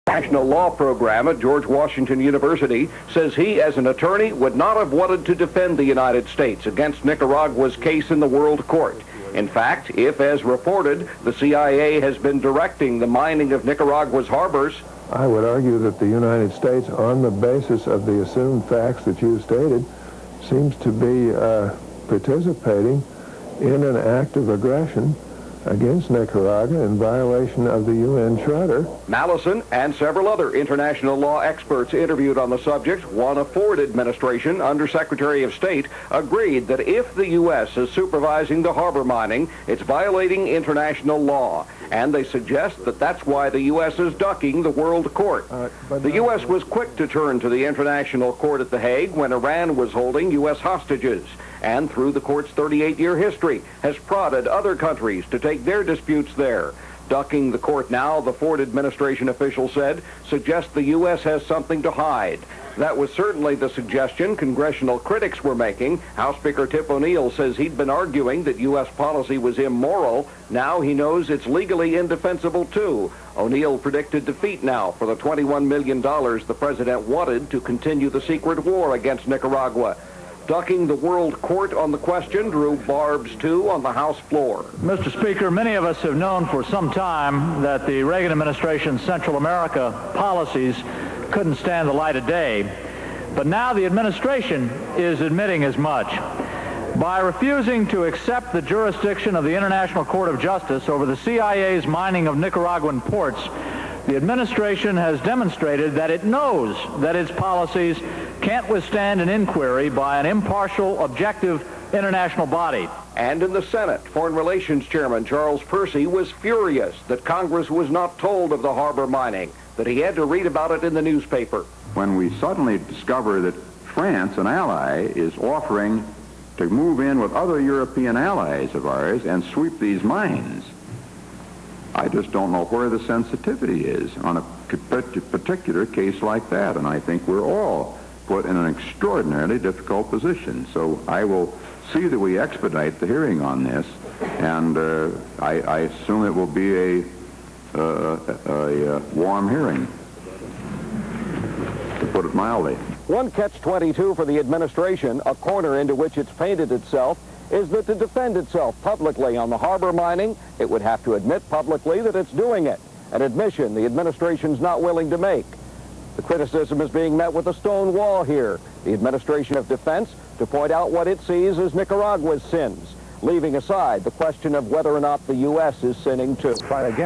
National Law Program at George Washington University says he, as an attorney, would not have wanted to defend the United States against Nicaragua's case in the World Court. In fact, if, as reported, the CIA has been directing the mining of Nicaragua's harbors, I would argue that the United States, on the basis of the assumed facts that you stated, seems to be participating in an act of aggression against Nicaragua in violation of the UN Charter. Mallison and several other international law experts interviewed on the subject, one a Ford administration Undersecretary of State, agreed that if the U.S. is supervising the harbor mining, it's violating international law. And they suggest that that's why the U.S. is ducking the World Court. The U.S. was quick to turn to the International Court at The Hague when Iran was holding U.S. hostages, and through the court's 38-year history has prodded other countries to take their disputes there. Ducking the court now, the Ford administration official said, suggests the U.S. has something to hide. That was certainly the suggestion congressional critics were making. House Speaker Tip O'Neill says he'd been arguing that U.S. policy was immoral. Now he knows it's legally indefensible, too. O'Neill predicted defeat now for the $21 million the president wanted to continue the secret war against Nicaragua. Ducking the World Court on the question drew barbs, too, on the House floor. Mr. Speaker, many of us have known for some time that the Reagan administration's Central America policies couldn't stand the light of day. But now the administration is admitting as much. By refusing to accept the jurisdiction of the International Court of Justice over the CIA's mining of Nicaraguan ports, the administration has demonstrated that it knows that its policies can't withstand an inquiry by an impartial, objective international body. And in the Senate, Foreign Relations Chairman Charles Percy was furious that Congress was not told of the harbor mining, that he had to read about it in the newspaper. When we suddenly discover that France, an ally, is offering to move in with other European allies of ours and sweep these mines, I just don't know where the sensitivity is on a particular case like that, and I think we're all put in an extraordinarily difficult position. So I will see that we expedite the hearing on this, and I assume it will be a warm hearing, to put it mildly. One catch-22 for the administration, a corner into which it's painted itself, is that to defend itself publicly on the harbor mining, it would have to admit publicly that it's doing it, an admission the administration's not willing to make. The criticism is being met with a stone wall here. The administration of defense to point out what it sees as Nicaragua's sins, leaving aside the question of whether or not the U.S. is sinning too.